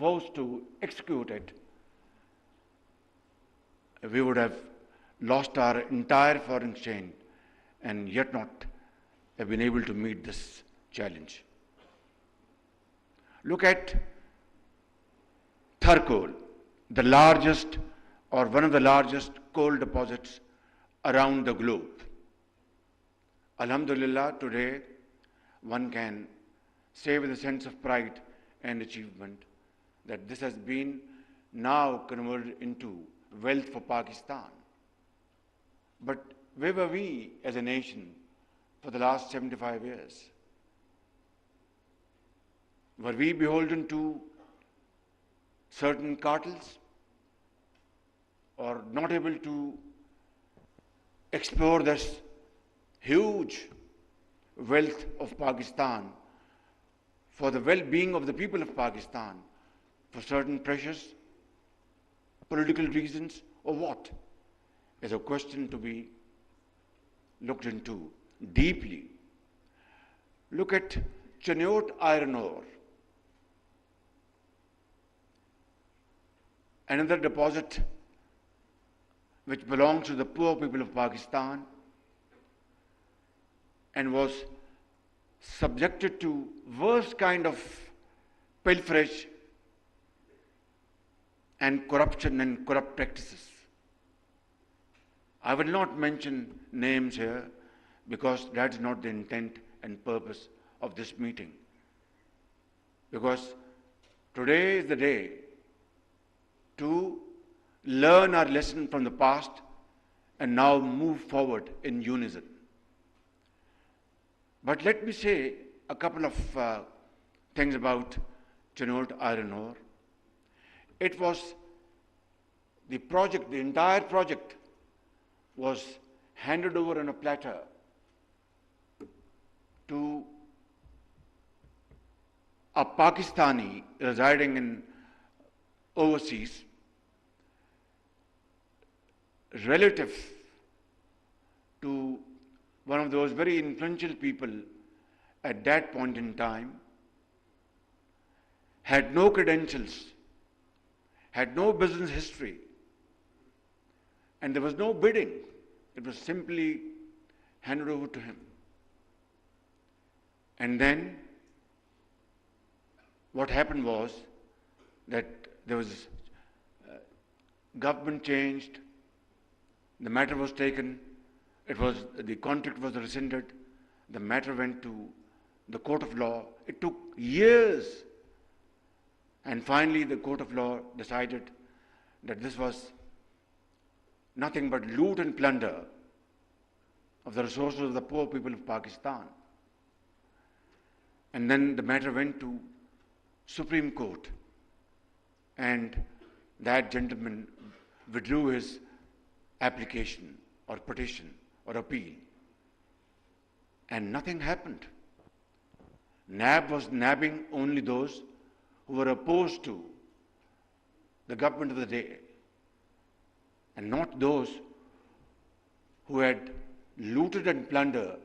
forced to execute it, we would have lost our entire foreign exchange and yet not have been able to meet this challenge. Look at Tharkol, the largest or one of the largest coal deposits around the globe. Alhamdulillah, today one can say with a sense of pride and achievement that this has been now converted into wealth for Pakistan. But where were we as a nation for the last 75 years? Were we beholden to certain cartels or not able to explore this huge wealth of Pakistan for the well-being of the people of Pakistan for certain precious political reasons, or what? Is a question to be looked into deeply. Look at Cheniot iron ore, another deposit which belongs to the poor people of Pakistan and was subjected to worst kind of pilferage and corruption and corrupt practices. I will not mention names here because that's not the intent and purpose of this meeting. Because today is the day to learn our lesson from the past and now move forward in unison. But let me say a couple of things about Cheniot iron ore. It was the project, the entire project was handed over on a platter to a Pakistani residing in overseas, relative to one of those very influential people at that point in time, had no credentials, had no business history, and there was no bidding. It was simply handed over to him. And then what happened was that there was government changed, the matter was taken, the contract was rescinded, the matter went to the court of law. It took years. And finally, the court of law decided that this was nothing but loot and plunder of the resources of the poor people of Pakistan. And then the matter went to Supreme Court, and that gentleman withdrew his application or petition or appeal, and nothing happened. NAB was nabbing only those who were opposed to the government of the day, and not those who had looted and plundered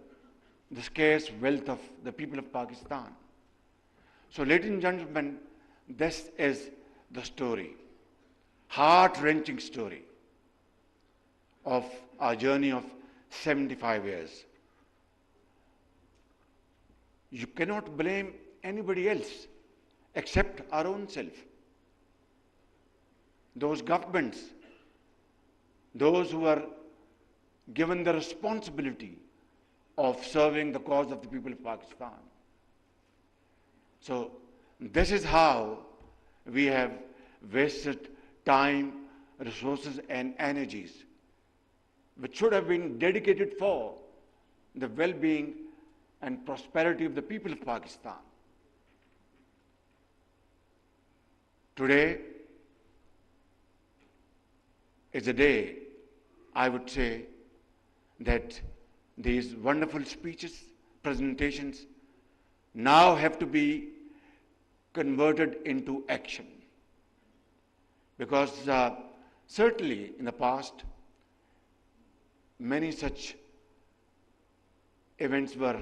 the scarce wealth of the people of Pakistan. So, ladies and gentlemen, this is the story, heart-wrenching story of our journey of 75 years. You cannot blame anybody else except our own self. Those governments, those who are given the responsibility of serving the cause of the people of Pakistan. So this is how we have wasted time, resources, and energies which should have been dedicated for the well-being and prosperity of the people of Pakistan. Today is a day, I would say, that these wonderful speeches, presentations, now have to be converted into action. Because certainly in the past, many such events were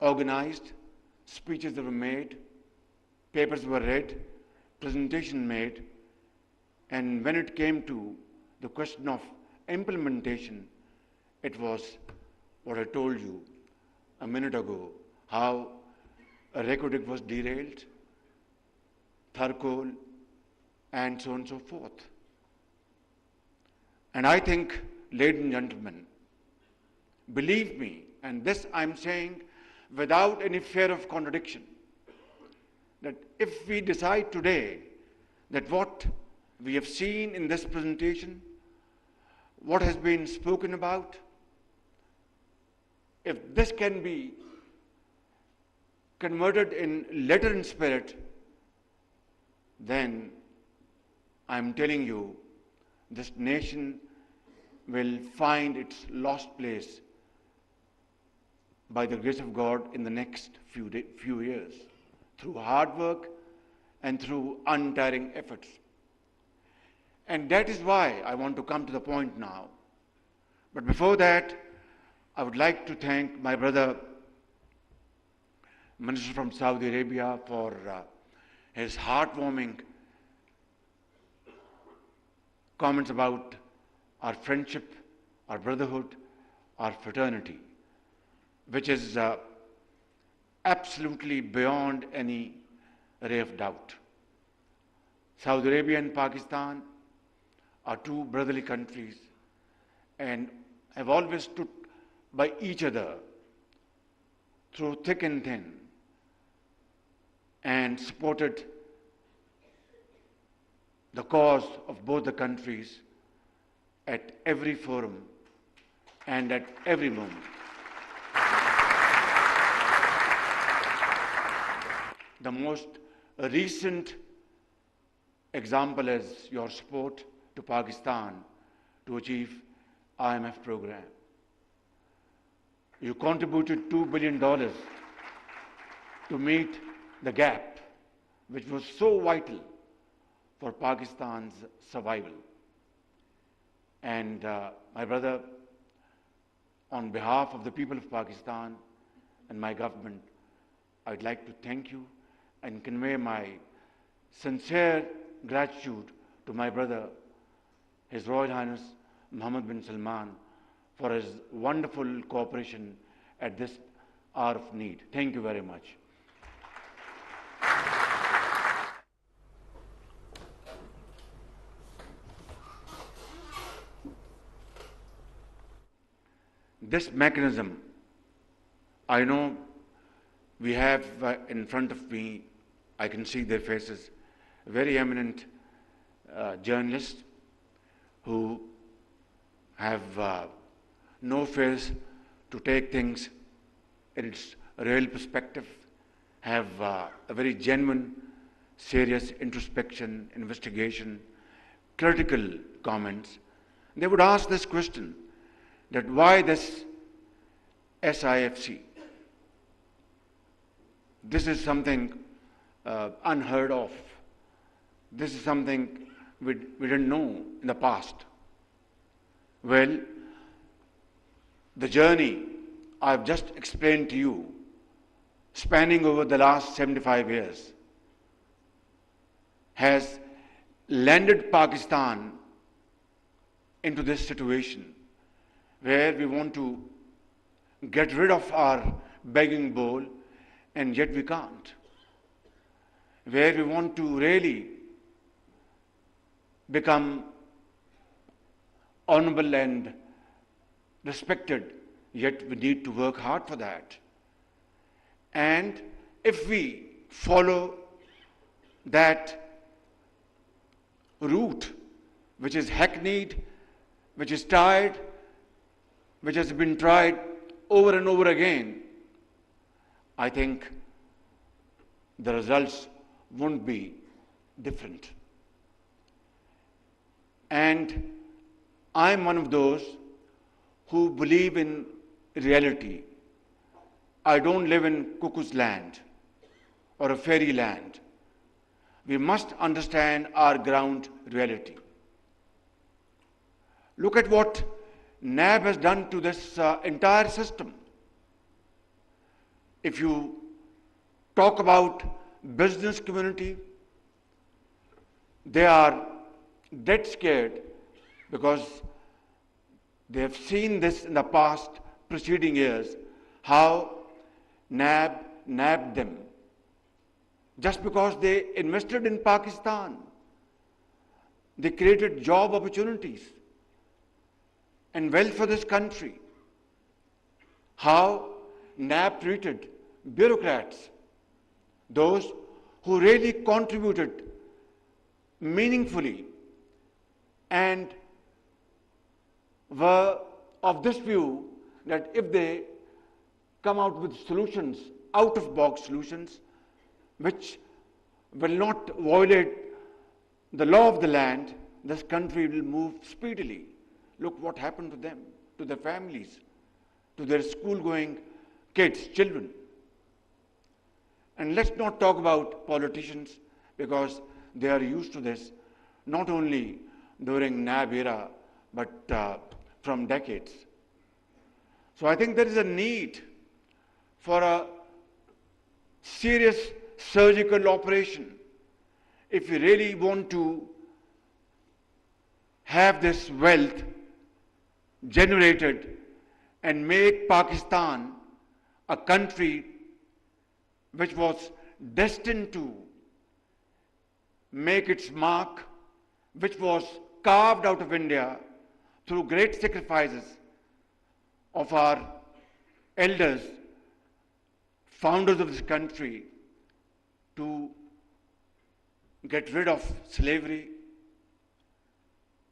organized, speeches were made, papers were read, presentation made, and when it came to the question of implementation, it was what I told you a minute ago, how a record was derailed, Tharkol, and so on and so forth. And I think, ladies and gentlemen, believe me, and this I'm saying without any fear of contradiction, that if we decide today that what we have seen in this presentation, what has been spoken about, if this can be converted in letter and spirit, then I'm telling you, this nation will find its lost place by the grace of God in the next few years, through hard work and through untiring efforts. And that is why I want to come to the point now. But before that, I would like to thank my brother, Minister from Saudi Arabia, for his heartwarming comments about our friendship, our brotherhood, our fraternity, which is absolutely beyond any ray of doubt. Saudi Arabia and Pakistan are two brotherly countries and have always stood by each other through thick and thin and supported the cause of both the countries at every forum and at every moment. The most recent example is your support to Pakistan to achieve IMF program. You contributed $2 billion to meet the gap, which was so vital for Pakistan's survival. And my brother, on behalf of the people of Pakistan and my government, I'd like to thank you and convey my sincere gratitude to my brother, His Royal Highness Mohammed bin Salman, for his wonderful cooperation at this hour of need. Thank you very much. This mechanism, I know we have in front of me, I can see their faces, very eminent journalists who have no fears to take things in its real perspective, have a very genuine, serious introspection, investigation, critical comments. They would ask this question, that why this SIFC? This is something unheard of. This is something we didn't know in the past. Well, the journey I've just explained to you, spanning over the last 75 years, has landed Pakistan into this situation where we want to get rid of our begging bowl and yet we can't. Where we want to really become honorable and respected, yet we need to work hard for that. And if we follow that route, which is hackneyed, which is tired, which has been tried over and over again, I think the results won't be different. And I'm one of those who believe in reality. I don't live in cuckoo's land or a fairy land. We must understand our ground reality. Look at what NAB has done to this entire system. If you talk about business community, they are dead scared because they have seen this in the past preceding years, how NAB nabbed them. Just because they invested in Pakistan, they created job opportunities and wealth for this country. How NAB treated bureaucrats, those who really contributed meaningfully and were of this view that if they come out with solutions, out-of-box solutions, which will not violate the law of the land, this country will move speedily. Look what happened to them, to their families, to their school-going kids, children. And let's not talk about politicians because they are used to this, not only during NAB era, but from decades. So I think there is a need for a serious surgical operation if we really want to have this wealth generated and make Pakistan a country which was destined to make its mark, which was carved out of India through great sacrifices of our elders, founders of this country, to get rid of slavery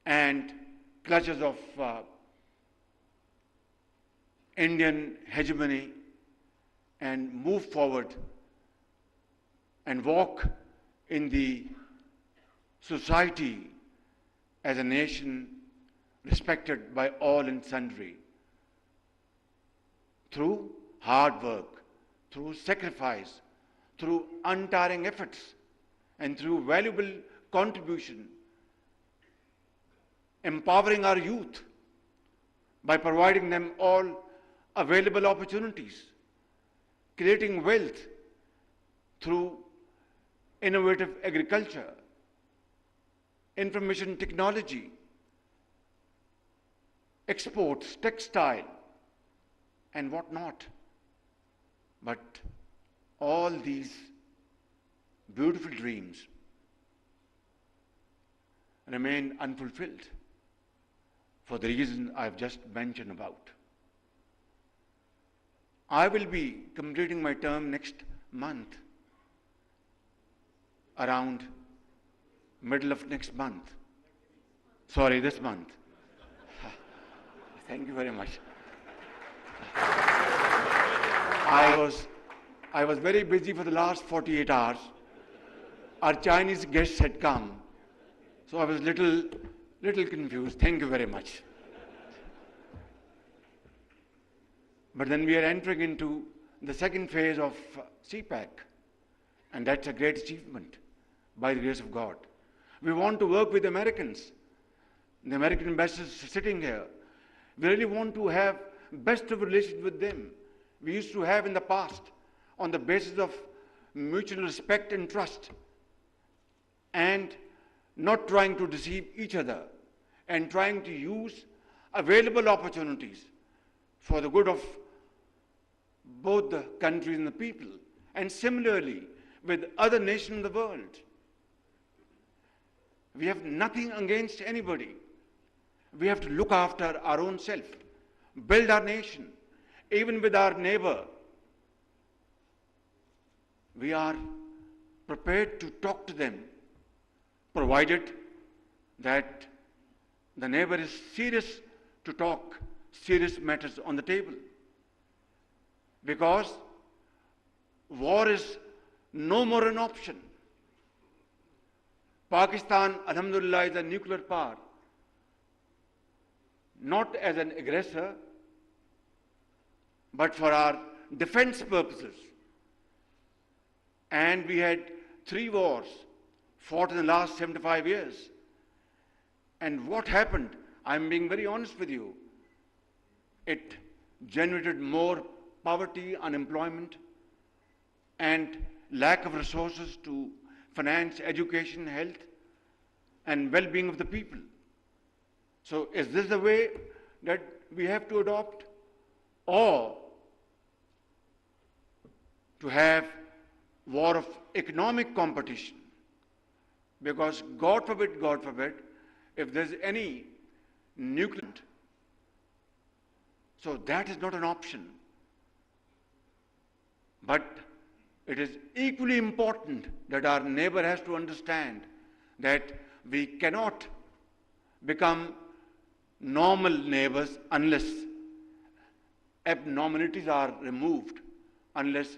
and clutches of Indian hegemony and move forward and walk in the society as a nation respected by all and sundry through hard work, through sacrifice, through untiring efforts, and through valuable contribution, empowering our youth by providing them all available opportunities, creating wealth through innovative agriculture, information technology, exports, textile, and whatnot. But all these beautiful dreams remain unfulfilled for the reason I've just mentioned about. I will be completing my term next month, around middle of next month. Sorry, this month. Thank you very much. I was very busy for the last 48 hours. Our Chinese guests had come, so I was little confused. Thank you very much. But then we are entering into the second phase of CPAC, and that's a great achievement by the grace of God. We want to work with Americans. The American ambassadors sitting here. We really want to have best of relations with them. We used to have in the past on the basis of mutual respect and trust, and not trying to deceive each other, and trying to use available opportunities for the good of both the countries and the people, and similarly with other nations in the world. We have nothing against anybody. We have to look after our own self, build our nation, even with our neighbor. We are prepared to talk to them, provided that the neighbor is serious to talk serious matters on the table. Because war is no more an option. Pakistan, alhamdulillah, is a nuclear power, not as an aggressor, but for our defense purposes. And we had 3 wars fought in the last 75 years. And what happened? I'm being very honest with you. It generated more poverty, unemployment, and lack of resources to finance education, health. and well-being of the people. So is this the way that we have to adopt, or to have war of economic competition? Because God forbid, if there's any nuclear, so that is not an option. But it is equally important that our neighbor has to understand that we cannot become normal neighbors unless abnormalities are removed, unless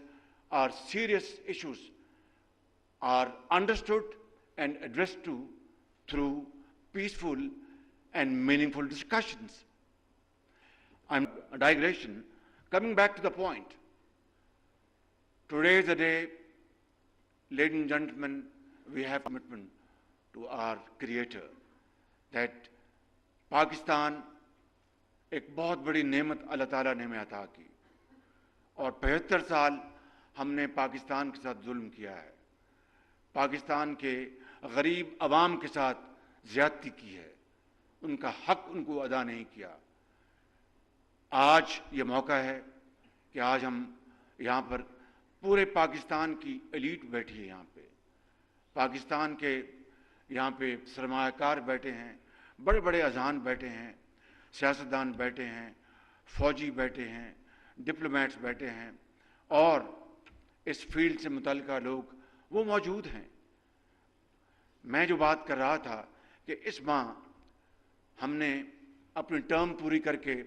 our serious issues are understood and addressed through peaceful and meaningful discussions. I'm a digression. Coming back to the point, today is the day, ladies and gentlemen, we have commitment to our Creator that Pakistan ایک بہت بڑی نعمت اللہ تعالیٰ نے ہمیں عطا کی، اور 75 سال ہم نے پاکستان کے ساتھ ظلم کیا ہے، پاکستان کے غریب عوام کے ساتھ زیادتی کی ہے، ان کا حق ان کو ادا نہیں کیا. آج یہ موقع ہے کہ آج ہم یہاں پر پورے پاکستان کی ایلیٹ بیٹھی ہے، یہاں پہ پاکستان کے یہاں پہ سرمایہ کار بیٹھے ہیں، بڑے بڑے اذان بیٹھے ہیں، سیاستدان بیٹھے ہیں، فوجی بیٹھے ہیں، ڈپلومیٹس بیٹھے ہیں، اور اس فیلڈ سے متعلقہ لوگ وہ موجود ہیں. میں جو بات کر رہا تھا کہ اس ماہ ہم نے اپنی ٹرم پوری کر کے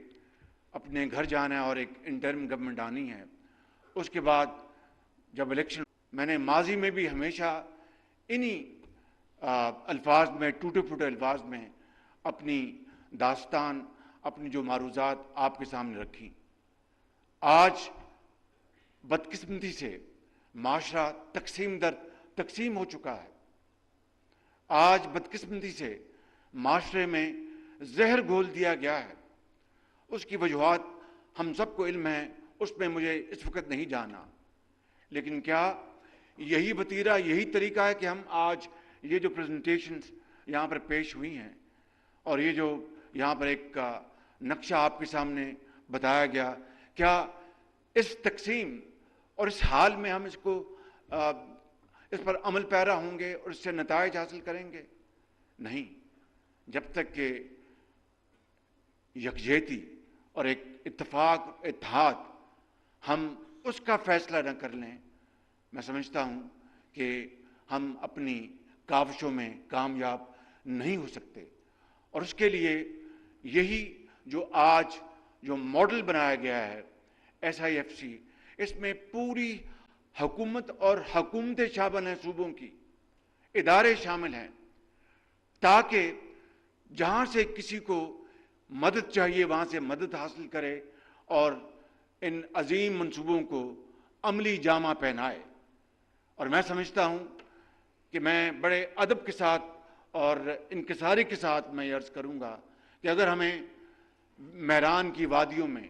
اپنے گھر جانا ہے اور ایک انٹرم گورنمنٹ آنی ہے. اس کے بعد جب الیکشن، میں نے ماضی میں بھی ہمیشہ انہی الفاظ میں، ٹوٹے پھوٹے الفاظ میں اپنی داستان، اپنی جو معروضات آپ کے سامنے رکھی. آج بدقسمتی سے معاشرہ تقسیم ہو چکا ہے. آج بدقسمتی سے معاشرے میں زہر گھول دیا گیا ہے. اس کی وجوہات ہم سب کو علم ہے، اس میں مجھے اس وقت نہیں جانا. لیکن کیا یہی وتیرہ، یہی طریقہ ہے کہ ہم آج یہ جو پریزنٹیشنز یہاں پر پیش ہوئی ہیں اور یہ جو یہاں پر ایک نقشہ آپ کے سامنے بتایا گیا، کیا اس تقسیم اور اس حال میں ہم اس پر عمل پیرا ہوں گے اور اس سے نتائج حاصل کریں گے؟ نہیں. جب تک کہ یکجہتی اور ایک اتفاق، اتحاد، ہم اس کا فیصلہ نہ کر لیں، میں سمجھتا ہوں کہ ہم اپنی کاوشوں میں کامیاب نہیں ہو سکتے. اور اس کے لیے یہی جو آج جو ماڈل بنایا گیا ہے SIFC، اس میں پوری حکومت اور حکومتیں شامل ہیں، صوبوں کی ادارے شامل ہیں، تاکہ جہاں سے کسی کو مدد چاہیے وہاں سے مدد حاصل کرے اور ان عظیم منصوبوں کو عملی جامہ پہنائے. اور میں سمجھتا ہوں کہ میں بڑے ادب کے ساتھ اور انکساری کے ساتھ میں یہ عرض کروں گا کہ اگر ہمیں میران کی وادیوں میں،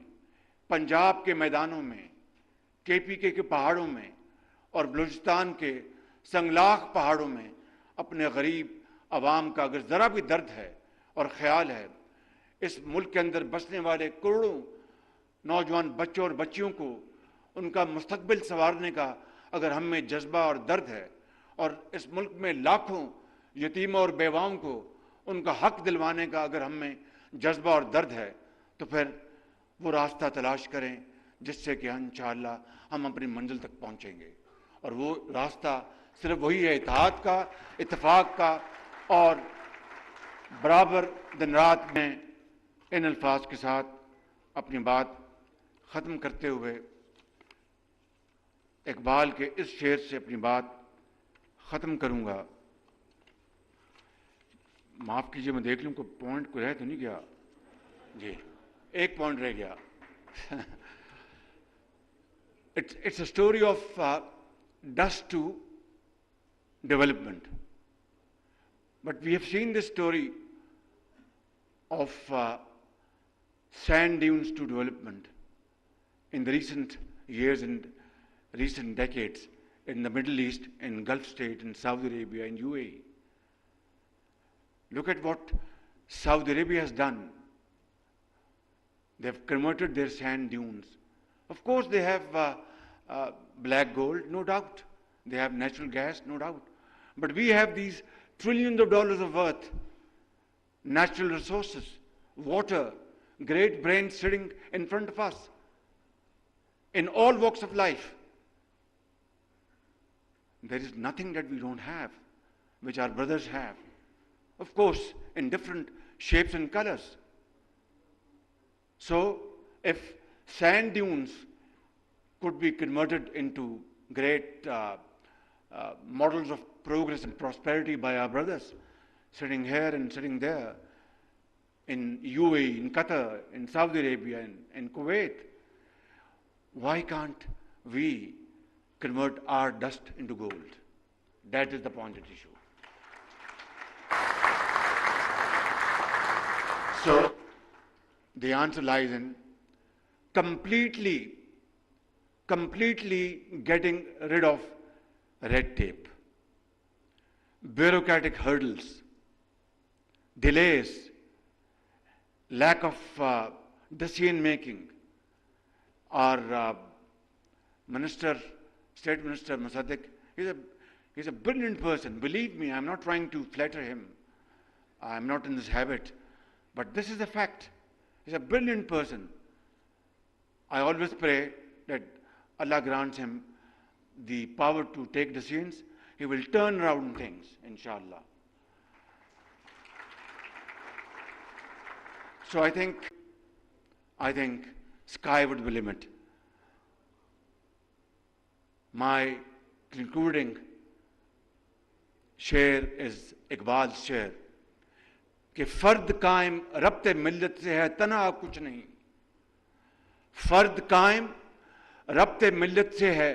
پنجاب کے میدانوں میں، KPK کے پہاڑوں میں اور بلوچستان کے سنگلاخ پہاڑوں میں اپنے غریب عوام کا اگر ذرا بھی درد ہے اور خیال ہے، اس ملک کے اندر بسنے والے کروڑوں نوجوان بچوں اور بچیوں کو ان کا مستقبل سنوارنے کا اگر ہم میں جذبہ اور درد ہے، اور اس ملک میں لاکھوں یتیموں اور بیواؤں کو ان کا حق دلوانے کا اگر ہم میں جذبہ اور درد ہے، تو پھر وہ راستہ تلاش کریں جس سے کہ انشاءاللہ ہم اپنی منزل تک پہنچیں گے. اور وہ راستہ صرف وہی ہے اتحاد کا، اتفاق کا. اور برابر دن رات میں ان الفاظ کے ساتھ اپنی بات ختم کرتے ہوئے اقبال کے اس شعر سے اپنی بات ختم کروں گا. معاف کیجئے، میں دیکھ لوں کہ پوائنٹ کو رہ تو نہیں گیا. جی، ایک پوائنٹ رہ گیا. It's a story of dust to development. But we have seen this story of sand dunes to development in the recent years and recent decades in the Middle East, in Gulf State, in Saudi Arabia, in UAE. Look at what Saudi Arabia has done. They have converted their sand dunes. Of course, they have black gold, no doubt. They have natural gas, no doubt. But we have these trillions of dollars of worth, natural resources, water, great brains sitting in front of us in all walks of life. There is nothing that we don't have, which our brothers have. Of course, in different shapes and colors. So, if sand dunes could be converted into great models of progress and prosperity by our brothers, sitting here and sitting there, in UAE, in Qatar, in Saudi Arabia, in Kuwait, why can't we convert our dust into gold? That is the pointed issue. So, the answer lies in completely getting rid of red tape, bureaucratic hurdles, delays, lack of decision making. Our State Minister Musaddiq, he's a brilliant person. Believe me, I'm not trying to flatter him. I'm not in this habit. But this is a fact. He's a brilliant person. I always pray that Allah grants him the power to take decisions. He will turn around things, inshallah. So I think sky would be the limit. My concluding शेर is Iqbal शेर कि फर्द कायम रब्ते मिल्लत से है तना कुछ नहीं, फर्द कायम रब्ते मिल्लत से है